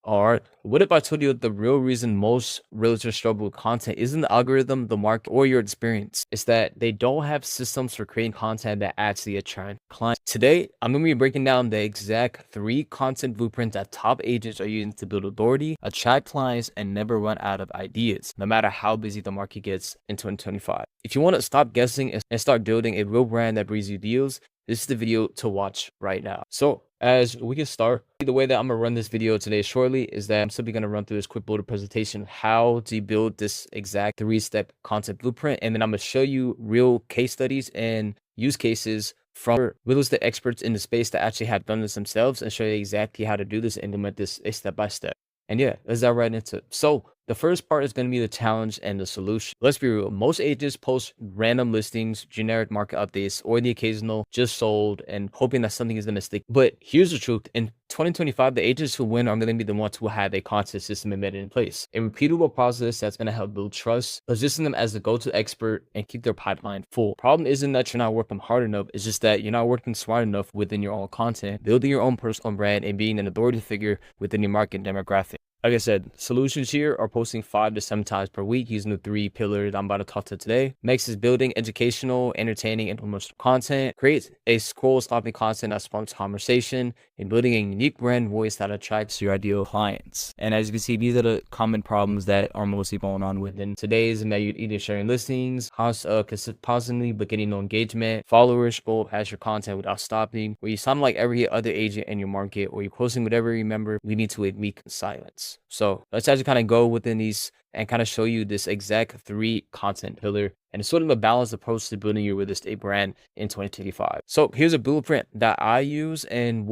Alright, what if I told you that the real reason most realtors struggle with content isn't the algorithm, the market, or your experience? It's that they don't have systems for creating content that actually attract clients. Today, I'm going to be breaking down the exact 3 content blueprints that top agents are using to build authority, attract clients, and never run out of ideas, no matter how busy the market gets in 2025. If you want to stop guessing and start building a real brand that brings you deals, this is the video to watch right now. So as we can start, the way that I'm gonna run this video today shortly is that I'm simply gonna run through this quick builder presentation of how to build this exact 3-step content blueprint. And then I'm gonna show you real case studies and use cases from real estate experts in the space that actually have done this themselves and show you exactly how to do this and implement this step by step. And yeah, let's dive right into it. So the first part is going to be the challenge and the solution. Let's be real. Most agents post random listings, generic market updates, or the occasional just sold and hoping that something is going to stick. But here's the truth. In 2025, the agents who win are going to be the ones who have a content system embedded in place. A repeatable process that's going to help build trust, position them as the go-to expert, and keep their pipeline full. Problem isn't that you're not working hard enough. It's just that you're not working smart enough within your own content, building your own personal brand, and being an authority figure within your market demographic. Like I said, solutions here are posting 5 to 7 times per week using the 3 pillars I'm about to talk to today. Next is building educational, entertaining, and promotional content. Create a scroll-stopping content that sparks conversation, and building a unique brand voice that attracts your ideal clients. And as you can see, these are the common problems that are mostly going on within today's, and that you're either sharing listings, constantly but getting no engagement, followers scroll past your content without stopping, where you sound like every other agent in your market, or you're posting whatever you remember, leading to a weak silence. So let's actually kind of go within these and kind of show you this exact 3 content pillar and it's sort of a balanced approach to building your real estate brand in 2025. So here's a blueprint that I use and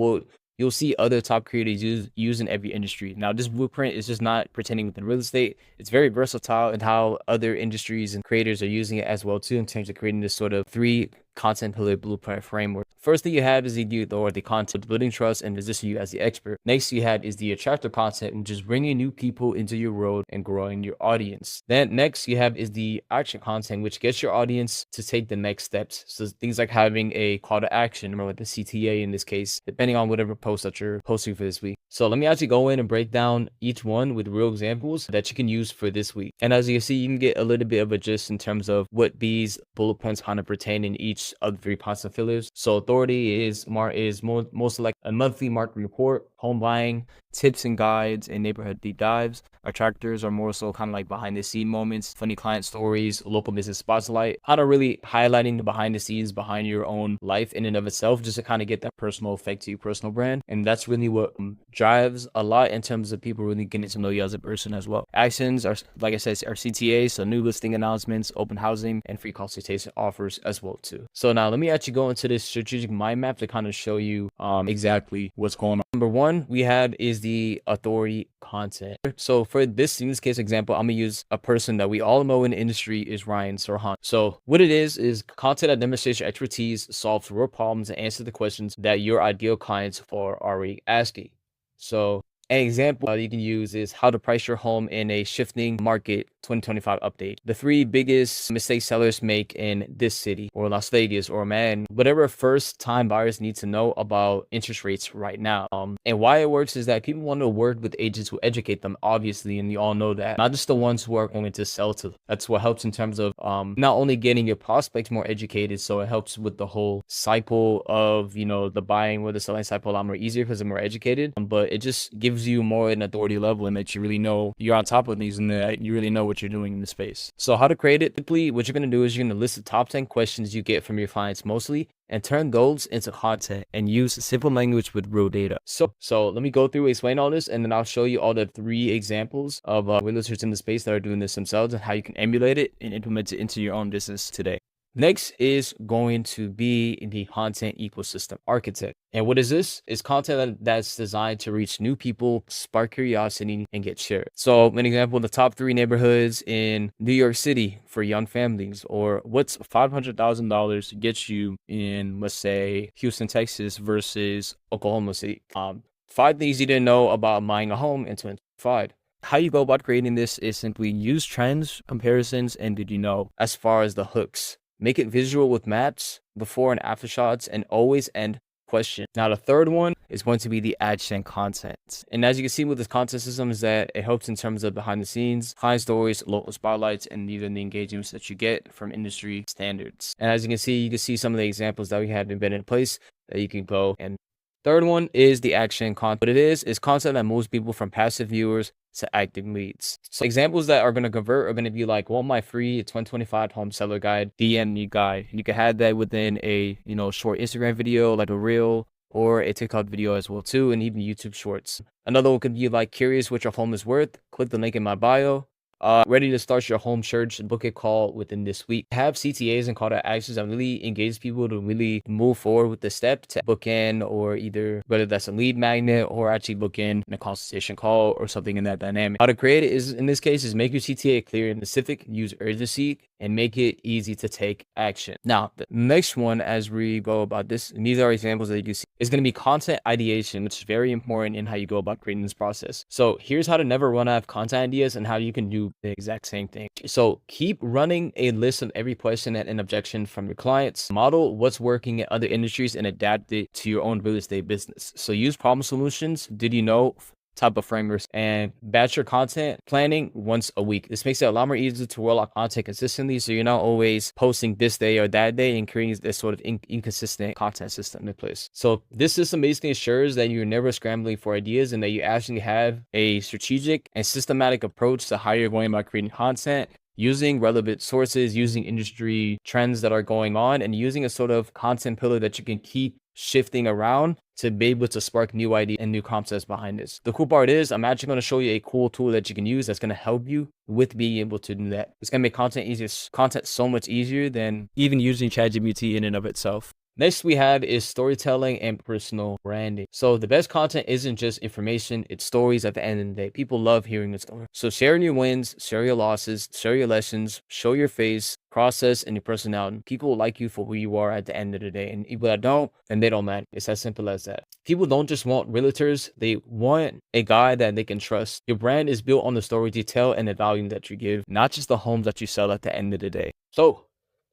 you'll see other top creators use in every industry. Now, this blueprint is just not pertaining within real estate. It's very versatile in how other industries and creators are using it as well too, in terms of creating this sort of 3 content pillar blueprint framework. First thing you have is the content, building trust and position you as the expert. Next you have is the attractor content, and just bringing new people into your world and growing your audience. Then next you have is the action content, which gets your audience to take the next steps. So things like having a call to action, or the CTA in this case, depending on whatever post that you're posting for this week. So let me actually go in and break down each one with real examples that you can use for this week. And as you can see, you can get a little bit of a gist in terms of what these bullet points kind of pertain in each of the 3 content pillars. So authority is mostly like a monthly market report. Home buying tips and guides and neighborhood deep dives. Attractors are more so kind of like behind the scene moments, funny client stories, local business spotlight, kind of really highlighting the behind the scenes behind your own life in and of itself, just to kind of get that personal effect to your personal brand. And that's really what drives a lot in terms of people really getting to know you as a person as well. Actions are, like I said, are CTAs, so new listing announcements, open housing, and free consultation offers as well too. So now let me actually go into this strategic mind map to kind of show you exactly what's going on. Number 1 we have is the authority content. So for in this case example, I'm gonna use a person that we all know in the industry is Ryan Serhan. So what it is content that demonstrates your expertise, solves real problems, and answers the questions that your ideal clients are already asking. So an example you can use is how to price your home in a shifting market 2025 update. The 3 biggest mistakes sellers make in this city or Las Vegas or man, whatever first time buyers need to know about interest rates right now. And why it works is that people want to work with agents who educate them, obviously, and you all know that. Not just the ones who are going to sell to them. That's what helps in terms of not only getting your prospects more educated, so it helps with the whole cycle of, the buying or the selling cycle a lot more easier because they're more educated, but it just gives you more an authority level and that you really know you're on top of these and that you really know what you're doing in the space. So how to create it? Simply, what you're going to do is you're going to list the top 10 questions you get from your clients mostly and turn those into content and use simple language with real data. So let me go through, explain all this, and then I'll show you all the 3 examples of realtors in the space that are doing this themselves and how you can emulate it and implement it into your own business today. Next is going to be the content ecosystem architect. And what is this? It's content that's designed to reach new people, spark curiosity, and get shared. So an example, the top 3 neighborhoods in New York City for young families, or what's $500,000 gets you in, let's say, Houston, Texas versus Oklahoma City. 5 things you didn't know about buying a home in 2025. How you go about creating this is simply use trends, comparisons, and did you know as far as the hooks. Make it visual with maps, before and after shots, and always end question. Now, the third one is going to be the action content. And as you can see with this content system is that it helps in terms of behind the scenes, client stories, local spotlights, and even the engagements that you get from industry standards. And as you can see some of the examples that we have been in place that you can go. And third one is the action content. What it is content that moves people from passive viewers to active leads. So examples that are going to convert are going to be like, well, my free 2025 home seller guide, DM me guide. You can have that within a, short Instagram video, like a reel, or a TikTok video as well too, and even YouTube shorts. Another one could be like, curious what your home is worth. Click the link in my bio. Ready to start your home search and book a call within this week. Have CTAs and call to actions that really engage people to really move forward with the step to book in, or either whether that's a lead magnet or actually book in a consultation call or something in that dynamic. How to create it is, in this case, is make your CTA clear and specific, use urgency, and make it easy to take action. Now, the next one, as we go about this, and these are examples that you can see, is going to be content ideation, which is very important in how you go about creating this process. So here's how to never run out of content ideas and how you can do the exact same thing. So keep running a list of every question and objection from your clients. Model what's working in other industries and adapt it to your own real estate business. So use problem solutions. Did you know? Type of frameworks, and batch your content planning once a week. This makes it a lot more easier to roll out content consistently, so you're not always posting this day or that day and creating this sort of inconsistent content system in place. So this system basically ensures that you're never scrambling for ideas and that you actually have a strategic and systematic approach to how you're going about creating content, using relevant sources, using industry trends that are going on, and using a sort of content pillar that you can keep shifting around to be able to spark new ideas and new concepts behind this. The cool part is I'm actually going to show you a cool tool that you can use that's going to help you with being able to do that. It's going to make content so much easier than even using ChatGPT in and of itself. Next we have is storytelling and personal branding. So the best content isn't just information, it's stories at the end of the day. People love hearing the story. So sharing your wins, share your losses, share your lessons, show your face, process, and your personality. People will like you for who you are at the end of the day. And people that don't, then they don't matter. It's as simple as that. People don't just want realtors, they want a guy that they can trust. Your brand is built on the story you tell and the value that you give, not just the homes that you sell at the end of the day. So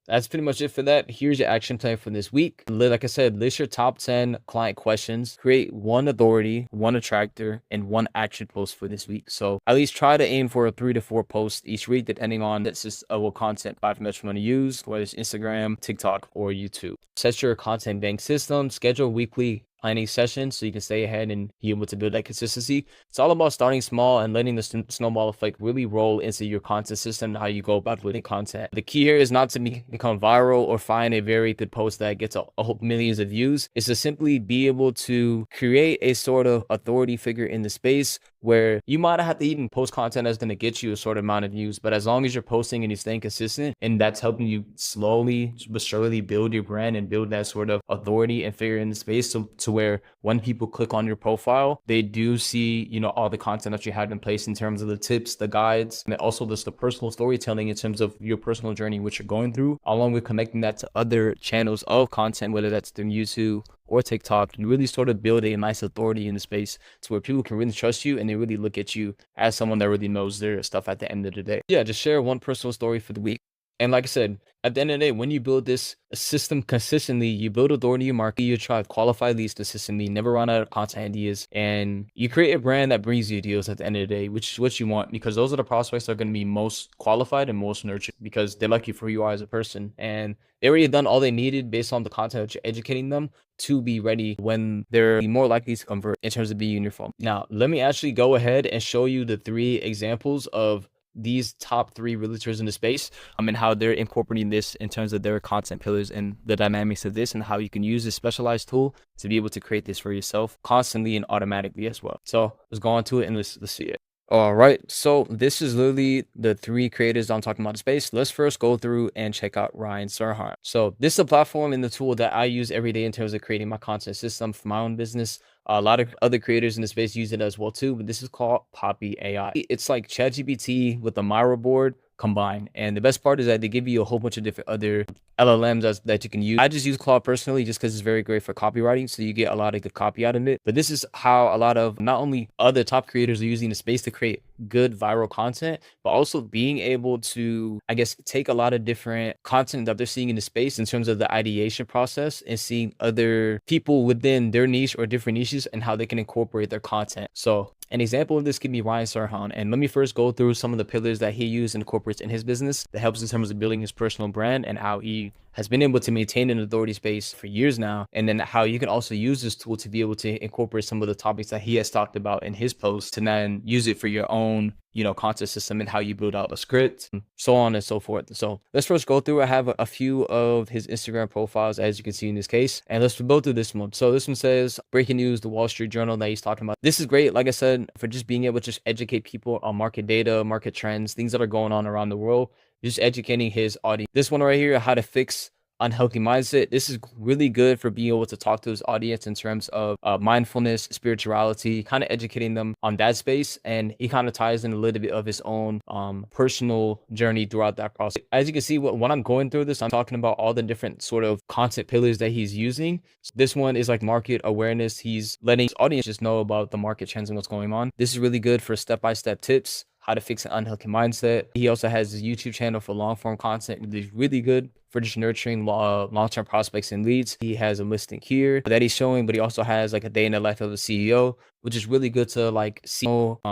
that's pretty much it for that. Here's your action plan for this week. Like I said, list your top 10 client questions, create one authority, one attractor, and one action post for this week. So at least try to aim for 3 to 4 posts each week, depending on what content platform you want to use, whether it's Instagram, TikTok, or YouTube. Set your content bank system, schedule weekly planning sessions so you can stay ahead and be able to build that consistency. It's all about starting small and letting the snowball effect really roll into your content system and how you go about building content. The key here is not to become viral or find a very good post that gets millions of views. It's to simply be able to create a sort of authority figure in the space where you might have to even post content that's going to get you a sort of amount of views, but as long as you're posting and you're staying consistent, and that's helping you slowly but surely build your brand and build that sort of authority and figure in the space, so to where when people click on your profile, they do see, all the content that you have in place in terms of the tips, the guides, and also just the personal storytelling in terms of your personal journey, which you're going through, along with connecting that to other channels of content, whether that's through YouTube or TikTok, and really sort of build a nice authority in the space to where people can really trust you and they really look at you as someone that really knows their stuff at the end of the day. Yeah, just share one personal story for the week. And like I said, at the end of the day, when you build this system consistently, you build authority in your market, you try to qualify leads consistently, never run out of content ideas, and you create a brand that brings you deals at the end of the day, which is what you want, because those are the prospects that are going to be most qualified and most nurtured because they like you for who you are as a person. And they already done all they needed based on the content that you're educating them to be ready when they're more likely to convert in terms of being uniform. Now, let me actually go ahead and show you the 3 examples of these top 3 realtors in the space, and how they're incorporating this in terms of their content pillars and the dynamics of this, and how you can use this specialized tool to be able to create this for yourself constantly and automatically as well. So let's go on to it and let's see it. All right, so this is literally the 3 creators I'm talking about in space. Let's first go through and check out Ryan Serhant. So this is a platform and the tool that I use every day in terms of creating my content system for my own business. A lot of other creators in the space use it as well too, but this is called Poppy AI. It's like ChatGPT with a Miro board, combined. And the best part is that they give you a whole bunch of different other LLMs that you can use. I just use Claude personally just because it's very great for copywriting, so you get a lot of good copy out of it. But this is how a lot of not only other top creators are using the space to create good viral content, but also being able to, I guess, take a lot of different content that they're seeing in the space in terms of the ideation process and seeing other people within their niche or different niches and how they can incorporate their content. So an example of this could be Ryan Sarhan. And let me first go through some of the pillars that he used and incorporates in his business that helps in terms of building his personal brand and how he has been able to maintain an authority space for years now. And then how you can also use this tool to be able to incorporate some of the topics that he has talked about in his posts to then use it for your own, content system and how you build out a script, so on and so forth. So let's first go through. I have a few of his Instagram profiles, as you can see in this case, and let's go through this one. So this one says breaking news, the Wall Street Journal that he's talking about. This is great, like I said, for just being able to just educate people on market data, market trends, things that are going on around the world, just educating his audience. This one right here, how to fix unhealthy mindset. This is really good for being able to talk to his audience in terms of mindfulness, spirituality, kind of educating them on that space. And he kind of ties in a little bit of his own personal journey throughout that process. As you can see, when I'm going through this, I'm talking about all the different sort of content pillars that he's using. So this one is like market awareness. He's letting his audience just know about the market trends and what's going on. This is really good for step-by-step tips, how to fix an unhealthy mindset. He also has his YouTube channel for long form content, which is really good for just nurturing long-term prospects and leads. He has a listing here that he's showing, but he also has like a day in the life of a CEO, which is really good to like see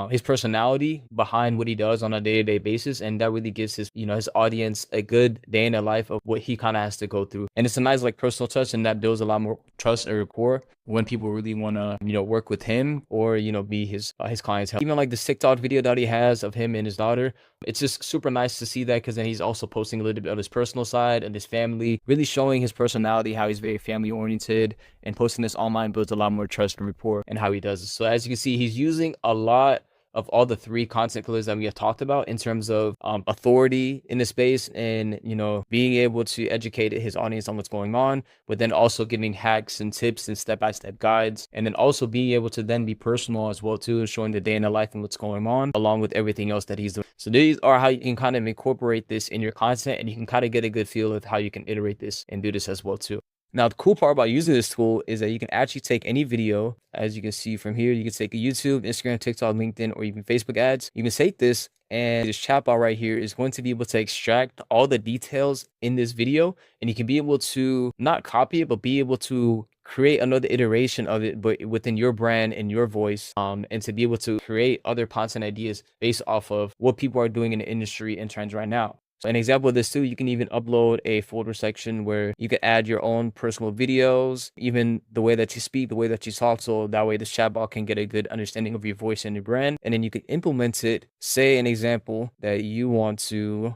his personality behind what he does on a day-to-day basis. And that really gives his, his audience a good day in the life of what he kind of has to go through. And it's a nice like personal touch, and that builds a lot more trust and rapport when people really want to, work with him or, be his clientele. Even like the TikTok video that he has of him and his daughter, it's just super nice to see that, because then he's also posting a little bit of his personal side and his family, really showing his personality, how he's very family oriented, and posting this online builds a lot more trust and rapport and how he does it. So as you can see, he's using a lot of all the three content pillars that we have talked about in terms of authority in the space and, being able to educate his audience on what's going on, but then also giving hacks and tips and step-by-step guides. And then also being able to then be personal as well too, showing the day in the life and what's going on along with everything else that he's doing. So these are how you can kind of incorporate this in your content, and you can kind of get a good feel of how you can iterate this and do this as well too. Now, the cool part about using this tool is that you can actually take any video, as you can see from here. You can take a YouTube, Instagram, TikTok, LinkedIn, or even Facebook ads. You can take this, and this chatbot right here is going to be able to extract all the details in this video, and you can be able to not copy it, but be able to create another iteration of it, but within your brand and your voice, and to be able to create other content ideas based off of what people are doing in the industry and trends right now. So an example of this too, you can even upload a folder section where you can add your own personal videos, even the way that you speak, the way that you talk, so that way the chatbot can get a good understanding of your voice and your brand. And then you can implement it. Say an example that you want to,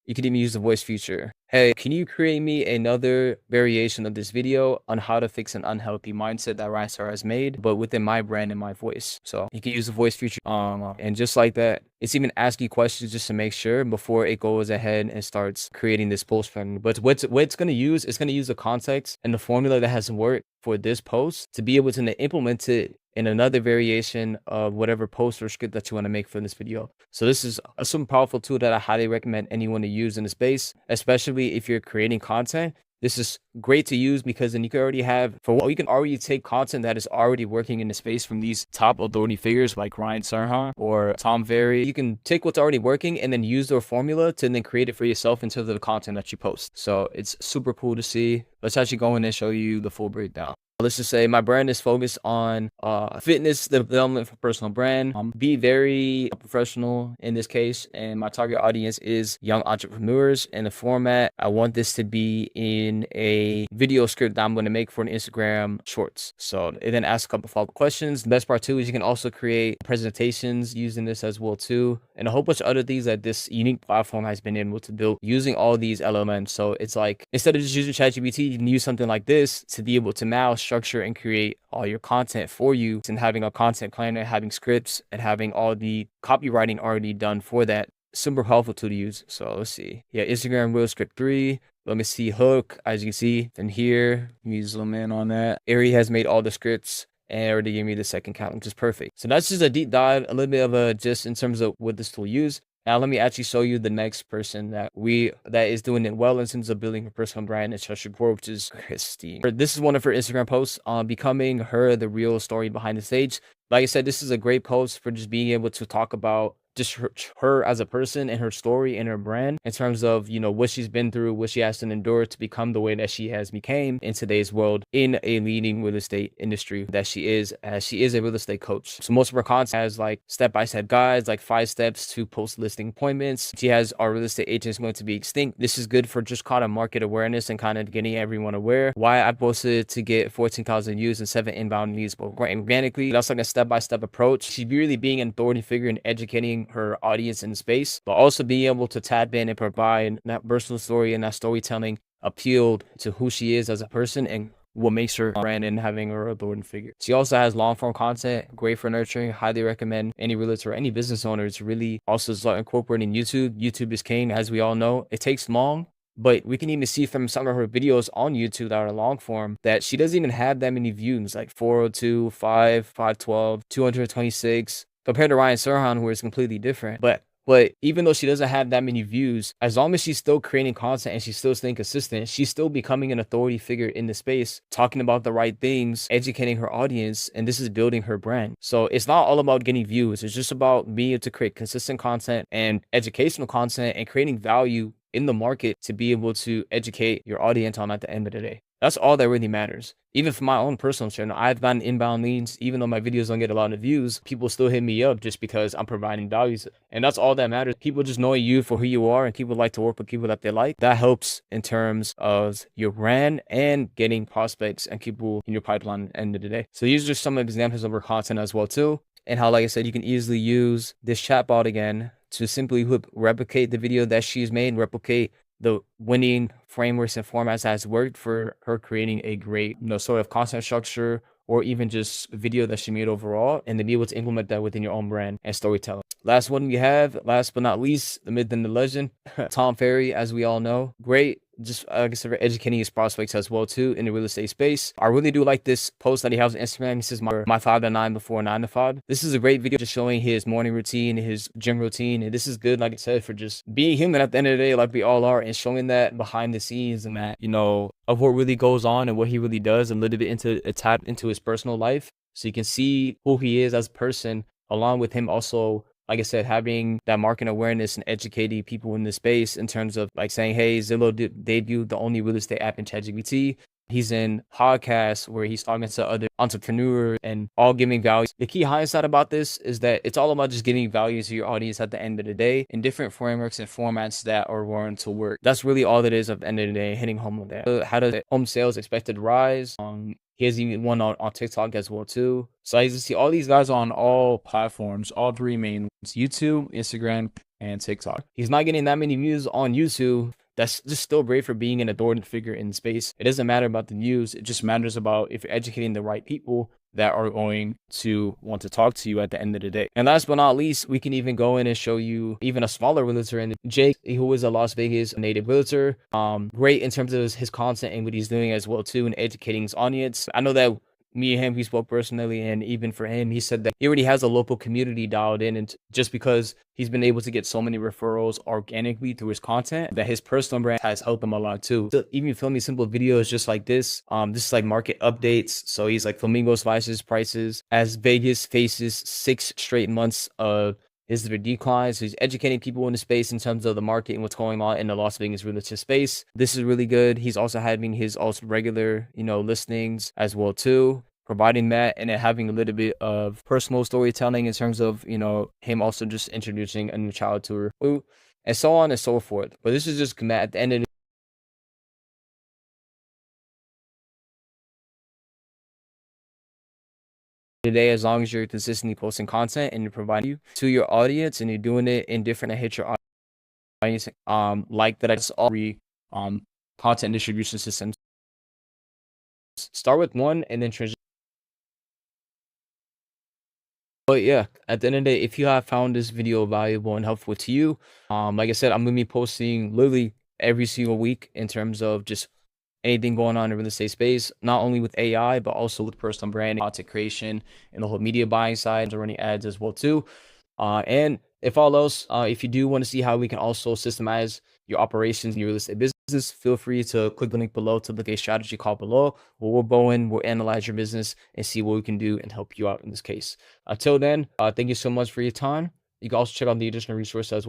you could even use the voice feature. Hey, can you create me another variation of this video on how to fix an unhealthy mindset that Rystar has made, but within my brand and my voice? So you can use the voice feature. And just like that, it's even asking questions just to make sure before it goes ahead and starts creating this post pattern. But what it's going to use, it's going to use the context and the formula that has worked for this post to be able to implement it in another variation of whatever post or script that you want to make for this video. So this is a super powerful tool that I highly recommend anyone to use in the space, especially if you're creating content. This is great to use because then you can already you can already take content that is already working in the space from these top authority figures like Ryan Sarhan or Tom Ferry. You can take what's already working and then use their formula to then create it for yourself into the content that you post. So it's super cool to see. Let's actually go in and show you the full breakdown. Let's just say my brand is focused on fitness development for personal brand. Be very professional in this case, and my target audience is young entrepreneurs. And the format, I want this to be in a video script that I'm going to make for an Instagram Shorts. So it then asks a couple follow-up questions. The best part too is you can also create presentations using this as well too, and a whole bunch of other things that this unique platform has been able to build using all these LLMs. So it's like instead of just using ChatGPT, you can use something like this to be able to now structure and create all your content for you, and having a content planner, having scripts, and having all the copywriting already done for that. Super helpful tool to use. So let's see. Yeah, Instagram Real Script 3. Let me see hook. As you can see, then here, let me zoom in on that. Ari has made all the scripts and already gave me the second count, which is perfect. So that's just a deep dive, a little bit of a just in terms of what this tool use. Now let me actually show you the next person that is doing it well in terms of building her personal brand and social growth, which is Christine. This is one of her Instagram posts on becoming her the real story behind the stage. Like I said, this is a great post for just being able to talk about just her as a person and her story and her brand in terms of, what she's been through, what she has to endure to become the way that she has became in today's world in a leading real estate industry that she is, as she is a real estate coach. So most of her content has like step-by-step guides, like 5 steps to post listing appointments. She has our real estate agents going to be extinct. This is good for just kind of market awareness and kind of getting everyone aware. Why I posted to get 14,000 views and 7 inbound leads, but organically, that's like a step-by-step approach. She's really being an authority figure and educating her audience in space, but also being able to tap in and provide that personal story and that storytelling appealed to who she is as a person and what makes her brand and having her authority figure. She also has long form content, great for nurturing. Highly recommend any realtor or any business owner to really also start incorporating YouTube. YouTube is king, as we all know. It takes long, but we can even see from some of her videos on YouTube that are long form that she doesn't even have that many views, like 402, 512, 226, compared to Ryan Serhan, who is completely different. But even though she doesn't have that many views, as long as she's still creating content and she's still staying consistent, she's still becoming an authority figure in the space, talking about the right things, educating her audience, and this is building her brand. So it's not all about getting views. It's just about being able to create consistent content and educational content and creating value in the market to be able to educate your audience on at the end of the day. That's all that really matters. Even for my own personal channel, I've gotten inbound leads. Even though my videos don't get a lot of views, people still hit me up just because I'm providing values. And that's all that matters. People just knowing you for who you are, and people like to work with people that they like. That helps in terms of your brand and getting prospects and people in your pipeline at the end of the day. So these are just some examples of her content as well too. And how, like I said, you can easily use this chatbot again to simply replicate the video that she's made, replicate the winning frameworks and formats that has worked for her, creating a great, sort of content structure or even just video that she made overall, and to be able to implement that within your own brand and storytelling. Last one we have, last but not least, the myth and the legend, Tom Ferry, as we all know. Great, just like I said, for educating his prospects as well too in the real estate space. I really do like this post that he has on Instagram. He says my 5 to 9 before 9 to 5. This is a great video just showing his morning routine, his gym routine, and this is good, like I said, for just being human at the end of the day, like we all are, and showing that behind the scenes and that, of what really goes on and what he really does, and a little bit into a tap into his personal life, so you can see who he is as a person, along with him also, like I said, having that market awareness and educating people in the space in terms of like saying, hey, Zillow debuted the only real estate app in ChatGPT. He's in podcasts where he's talking to other entrepreneurs and all giving value. The key hindsight about this is that it's all about just giving value to your audience at the end of the day in different frameworks and formats that are willing to work. That's really all it is at the end of the day, hitting home with that. How does home sales expected to rise? He has even one on TikTok as well too. So as you see, all these guys are on all platforms, all 3 main ones: YouTube, Instagram, and TikTok. He's not getting that many views on YouTube. That's just still great for being an authority figure in space. It doesn't matter about the views. It just matters about if you're educating the right people that are going to want to talk to you at the end of the day. And last but not least, we can even go in and show you even a smaller realtor, and Jake, who is a Las Vegas native realtor. Great in terms of his content and what he's doing as well too, and educating his audience. I know that me and him, we spoke personally, and even for him, he said that he already has a local community dialed in, and just because he's been able to get so many referrals organically through his content, that his personal brand has helped him a lot too. So even filming simple videos just like this is like market updates. So he's like, Flamingos rises prices as Vegas faces 6 straight months of their decline. So he's educating people in the space in terms of the market and what's going on in the Las Vegas real estate space. This is really good. He's also having his also regular, listings as well too, providing that, and then having a little bit of personal storytelling in terms of, him also just introducing a new child to her, and so on and so forth. But this is just at the end of today, as long as you're consistently posting content and you're providing you to your audience and you're doing it in different and hit your audience, like that, I just all content distribution systems. Start with one and then transition. But yeah, at the end of the day, if you have found this video valuable and helpful to you, like I said, I'm gonna be posting literally every single week in terms of just anything going on in the real estate space, not only with AI, but also with personal branding, content creation, and the whole media buying side, and running ads as well too. And If all else, if you do want to see how we can also systemize your operations in your real estate business, feel free to click the link below to book a strategy call below, where we'll go in, we'll analyze your business and see what we can do and help you out in this case. Until then, thank you so much for your time. You can also check out the additional resources as well.